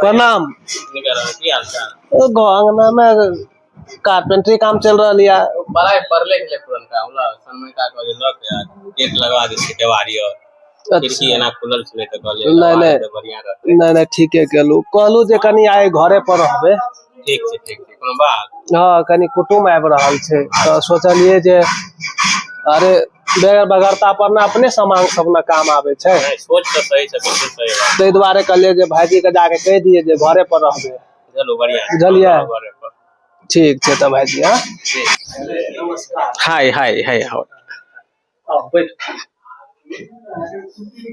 प्रणाम। अंगना में कारपेंटरी काम चल रहा है। बड़ा पढ़ले के लिए पुरनका होला समय का कहे लक यार गेट लगवा दे से केवाड़ी और खिड़की एना खुलल छले त कहले नहीं बढ़िया रहते। नहीं ठीक है कहलू जे कनी आए घरे पर रहबे। ठीक छै कोनो बात। हां कनी कुटुम आबि रहल छै त सोचलिए जे अरे बेगर बगरता पर ना अपने सामान सब ना काम आवे छै। सोच त सही छै बिल्कुल सही बात। तै दुआरे कहलिए जे भाईजी के जाके कह दिए जे घरे पर रहबे। चलो बढ़िया बुझलिए घरे पर। ठीक छै त भाईजी। हां नमस्कार। हाय आओ बैठ।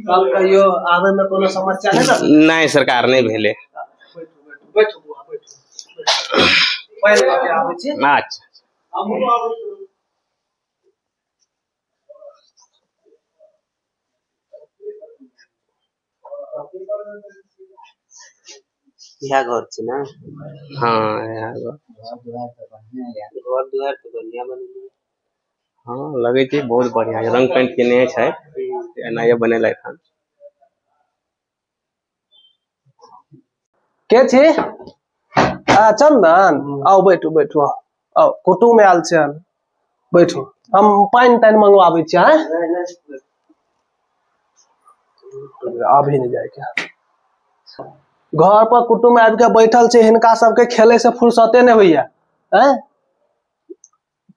कल कहियो आवे में कोनो समस्या है ना? नहीं सरकार नहीं भेले। बैठ बुआ बैठ। पहले के आवे छी। अच्छा हमहु आवे छी। यह घर छै ना? हां यह घर दुआर तो बढ़िया बनल। हां लगे छै बहुत बढ़िया है। रंग पेंट केने छै एनाये बनेले हन। के छी? चंदन आओ बैठो आओ कुटुम आयल छै बैठो। हम पानी तानी मंगवाबै छी। हैं अभी नहीं जाए क्या घर पर कुटुम आबि के बैठल छै हिनका सबके खेले से फुर्सते नहीं होइया। हैं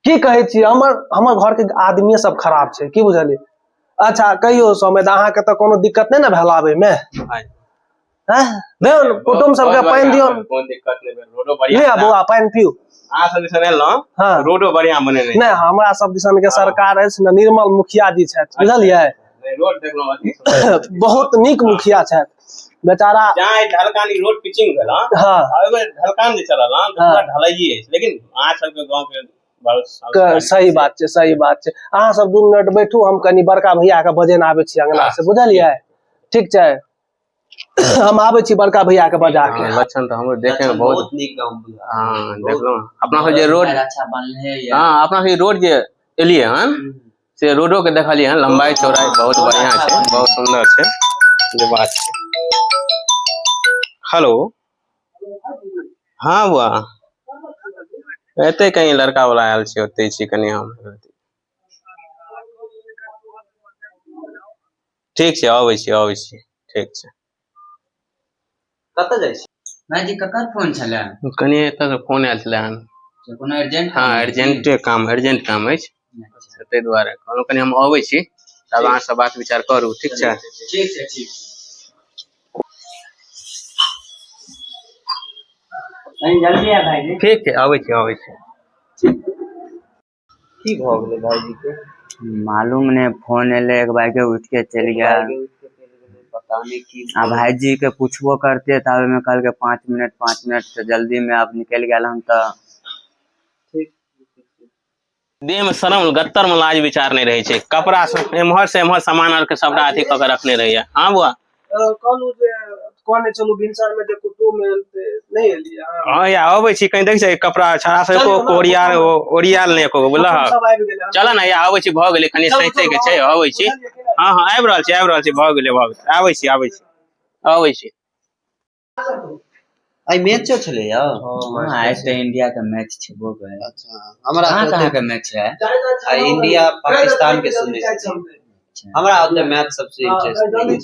की कहे छी हमर घर के आदमी सब खराब छै की बुझलिए। अच्छा कहियो समेत अहाँ के त कोनो दिक्कत नहीं ना भेल आवे में? हैं देउ कुटुम सबके पानी दियौ। कोन दिक्कत नहीं भेल रोडो बढ़िया। ले बुआ पानी पियो। आ सब दिसन एलौ हां रोडो बढ़िया बने नहीं। नहीं हमरा सब दिसन के सरकार अछि न निर्मल मुखिया जी छथि बुझलिए। नहीं रोड देखलो अति बहुत नीक मुखिया छथि बेचारा। जहां ढलकानी रोड पिचिंग भेल हां ओमे ढलकान जे चलल हां पूरा ढलाइए है लेकिन अहाँ सब के गांव के बहुत सही बात छै। अहाँ सब 2 मिनट बैठू हम कनी बड़का भैया के बजेन आबै छी अंगना से बुझलिए। ठीक छै हम आबै छी बड़का भैया के बजा के। लक्षण तो हमरो देखे में बहुत नीक गांव बुझा। हां देखलो अपना सब जे रोड अच्छा बनले है। हां अपना सब रोड जे एलिए हन से रोडो के देखलिए हन लंबाई चौड़ाई बहुत बढ़िया छै बहुत सुंदर छै जे बात छै। हेलो हां बुआ एते कहीं लड़का वाला आयल छै ओते छी कनी हम। ठीक छै आबै छी ठीक छै। कत जाय छी? भाई जी ककर फोन छले? कनी एत से फोन आयल छले हन। कोनो अर्जेंट? हां अर्जेंट काम अछि तै दुआरे कहलौ कनी हम आबै छी तब अहाँ से बात विचार करू ठीक छै। ठीक छै। जल्दी आ भाई जी। ठीक छै आबै छी। की भ गेलै भाईजी के? मालूम ने फोन एले एक बार के उठ के चल गया। पता नहीं की आ भाईजी के पूछबो करते तब में कल के 5 मिनट से जल्दी में अब निकल गेल हम त। देह में शरम गत्तर में लाज विचार नहीं रहे छै। कपड़ा सब एम्हर से एम्हर सामान आर के सबटा अथी क के रखने रहिए। हां बुआ कहलू जे कोने चलू भिनसर में जे कुटुम एलते नहीं एलिए। हां या आबै छी कहीं देख छै कपड़ा छड़ा से को ओरियाल नहीं एको बोला चल ना या आबै छी भ गेलै कनी सहिते के छै आबै छी। हां आबि रहल छी भ गेलै आबै छी। आई मैचो छले या? हां आज तो इंडिया का मैच छबो करे। अच्छा हमरा कहां के मैच है? आई इंडिया पाकिस्तान के सुनने छी। हमरा ओते मैच सबसे इंटरेस्ट नहीं।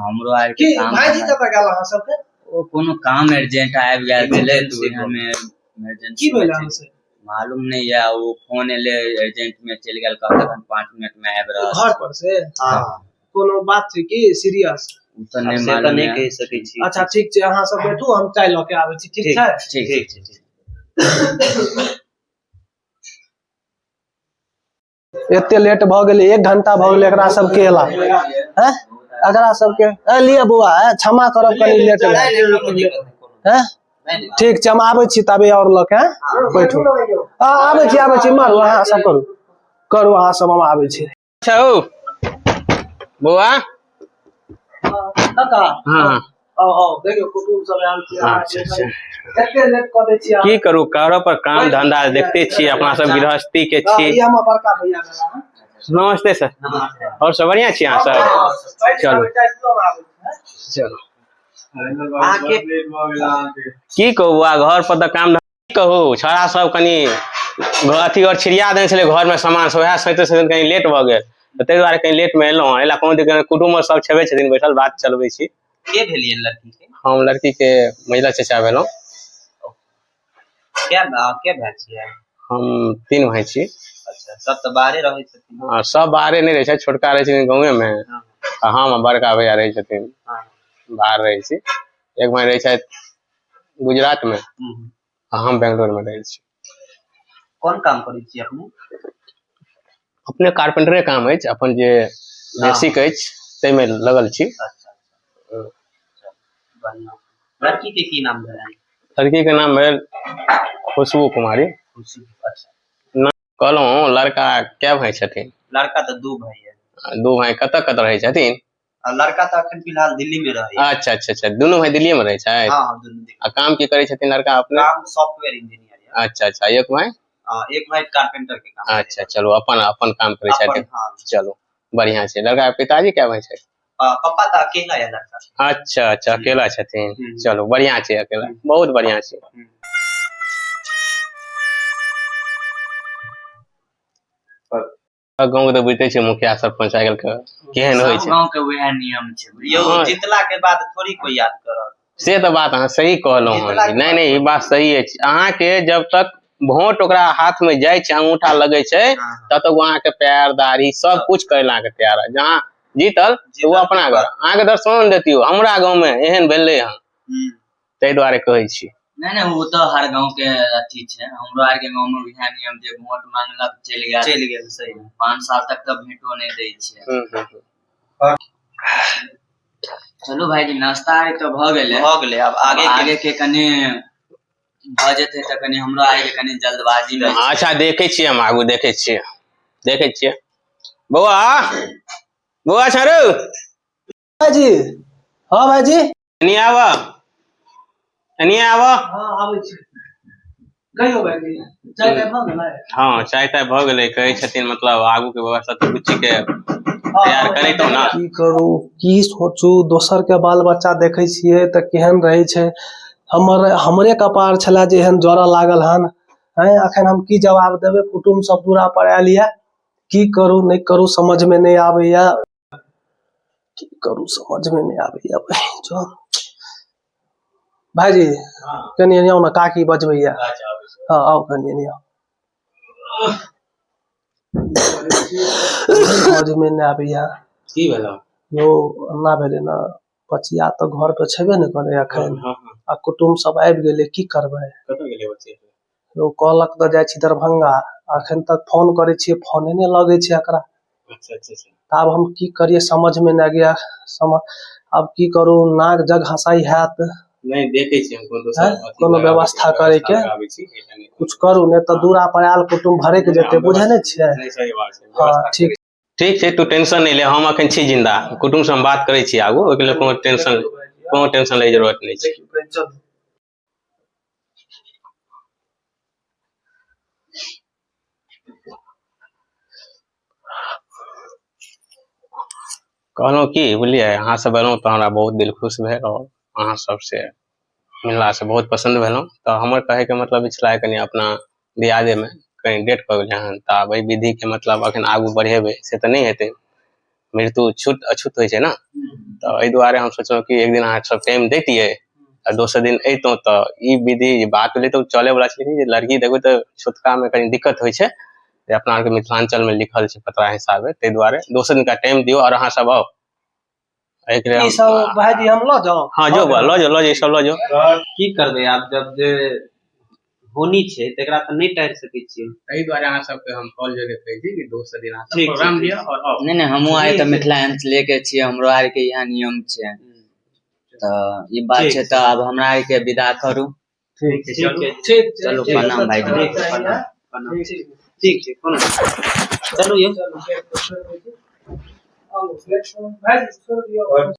हमरो आर के काम भाईजी कत गेल अहाँ सब के? ओ कोनो काम अर्जेंट आबि गेल भेले तो हमें इमरजेंसी की भेल से मालूम नहीं है। वो फोन एले अर्जेंट में चल गेल कहलक 5 मिनट में आबि रहल घर पर से। हां कोनो बात छै की सीरियस? तो नहीं मालूम नहीं कह सकै छी। अच्छा ठीक छै अहाँ सब बैठू हम चाय ल के आबै छी ठीक छै। ठीक छै। एते लेट भ गेलै 1 घंटा भ गेलै एकरा सब के एला हैं एकरा सब के लिए बुआ क्षमा करब कनी लेट भेल हैं। ठीक छै हम आबै छी तबे और ल के बैठू। आबै छी मारू अहाँ सब करू अहाँ सब हम आबै छी। अच्छा ओ बुआ काका हां आओ देखियो कुटुम सब आयल छी अहाँ एते लेट क दै छी। की करू कारो पर काम धंधा देखते छी अपना सब गृहस्थी के छी। ई हम बड़का भैया भेला। नमस्ते सर और सब बढ़िया छी अहाँ सब? चलो की कहू आ घर पर तऽ काम कहू छौड़ा सब कनि अथी और छिड़िया देने छलै घर में सामान सब वएह सैते सैते कनि लेट भऽ गेल ताहि दुआरे कनि लेट में एलहुँ एला कोनो दिक्कत कुटुम्ब सब छेबे छथिन बैठल बात चलबै छी के भेलिए लड़की के हम लड़की के महिला चचा भेलहुँ क्या भाई छियै हम 3 भाई छी अच्छा सब तऽ बाहरे रहै छथिन सब बाहरे नहीं रहे छोटका रहे छथिन गाँवे में आ हम बड़का भैया रहे छथिन बाहर रहे छी एक भाई रहे छथि गुजरात में आ हम बेंगलोर में रहे छी कोन काम करै छी अपने कारपेंटरे काम अछि अपन जे बेसिक अछि ताहिमे लगल छी लड़की के की नाम भेल लड़की के नाम भेल खुशबू कुमारी कहलहुँ लड़का क्या भाई छथिन लड़का तो 2 भाई है 2 भाई कतऽ रहै छथिन लड़का तो अखन फिलहाल दिल्ली में रहै अच्छा दुनू भाई दिल्ली में रहै छथि आ काम की करै छथिन लड़का अपने काम सॉफ्टवेयर इंजीनियर अच्छा एक भाई कारपेंटर के काम अच्छा चलो अपन काम करै छथिन चलो बढ़िया छै लड़का के पिताजी क्या भाई छथि पापा तो अकेला है लड़का अच्छा अकेला छथिन चलो बढ़िया छै अकेला बहुत बढ़िया छै गाँव के तो बुझते छै मुखिया सरपंच आइ काल्हि के केहन होइ छै गाँव के वएह नियम छै यौ जितला के बाद थोड़ी कोई याद करत से तो बात अहाँ सही कहलहुँ नहीं ई बात सही अछि अहाँ के जब तक वोट ओकरा हाथ में जाय छै अंगूठा लगे छै तब तक अहाँ के पैर दाढ़ी सब कुछ करला के तैयार है जहाँ जीतल तो वो अपना घर अहाँ के दर्शन देतियो हमरा गाँव में एहन भेलै हन ताहि दुआरे कहै छी नहीं वो तो हर गांव के अथी छै हमरो आर के गांव में इहा नियम जे वोट मांगलक चल गेल सही 5 साल तक तो भेंटो नहीं दै छै चलो भाई जी नाश्ता तो भ गेले अब आगे के कनी भ जेते त कनी हमरो आगे के कनी जल्दबाजी में अच्छा देखे छियै हम आगू देखे छियै बौआ छारू भाईजी हाँ भाईजी नहीं आवा हाँ आबै छी कहियो भाईजी चाय ताय भ गेलै हाँ चाय ताय भ गेलै कहै छथिन मतलब आगू के व्यवस्था तो कुछ के तैयार करे तो ना की करू की सोचू दोसर के बाल बच्चा देखे छियै त केहन रहे छै हमरे कपार छला जे एहन जरा लागल हन हैं अखन हम की जवाब देबे कुटुंब सब दूरा पर आयल या की करू नहीं करू समझ में नहीं आबैया की करू समझ में नहीं आबैया जो भाईजी कनी आओ ना काकी बजबैया हाँ आओ कनी आओ समझ में नहीं आबैया की भेलो यो अन्ना भेले ना पचिया तो घर पे छेबे न करे अखन आ कुटुंब सब आबि गेले की करबै कतऽ गेलै बच्चे यो कहलक त जाय छी दरभंगा अखन तक फोन करे छियै फोने नहीं लगे छै एकरा अच्छा अब हम की करिए समझ में नहीं गया अब की करू नाक जग हसाई हैत नहीं देखे छी हम कोनो व्यवस्था करे के कुछ करू नहीं तो दूरा पर आयल कुटुंब भरे के जेते बुझे नहीं छियै नहीं सही बात छै ठीक छै तू टेंशन नहीं ले हम अखन छी जिंदा कुटुंब से हम बात करे छी आगू ओके लिए कोनो टेंशन ले जरूरत नहीं छै कहलहुँ की बुझलिए अहाँ सब एलहुँ तो हमरा बहुत दिल खुश भेल और अहाँ सबसे मिलला से बहुत पसंद भेलहुँ तो हमर कहे के मतलब छला कनी अपना दियादे में कहीं डेट पड़ गेलै हन तऽ आब विधि के मतलब अखन आगू बढ़ेबै से तऽ नहीं हेतै मृत्यु अछूत होइ छै ना तो एहि दुआरे हम सोचलहुँ कि एक दिन अहाँ सब टाइम दैतियै आ दोसर दिन अयतहुँ तो ई विधि बात भेलै तो चले वाला छै लेकिन लड़की देखबै तो छूतका में कनी दिक्कत होइ छै अपना आर के मिथिलांचल में लिखल छै पतरा हिसाबे ताहि दुआरे दोसर दिन का टाइम दियो और अहाँ सब आओ ई सब भाईजी हम ल जाओ हाँ जो ल जाओ ई सब ल जाओ की करबै आब जब जे होनी छै तेकरा त नहीं टाइर सकै छियै एहि दुआरे अहाँ सबके हम कॉल जरे कहै छी कि दोसर दिन अहाँ सब प्रोग्राम दिया और आओ नहीं हमहू आए त मिथिलांचल के छियै हमरो आर के यहाँ नियम छै त ई बात छै त अब हमरा आर के विदा करू ठीक छै चलो प्रणाम भाईजी ठीक छै कोनो चलू यो भाईजी छोड़ दियो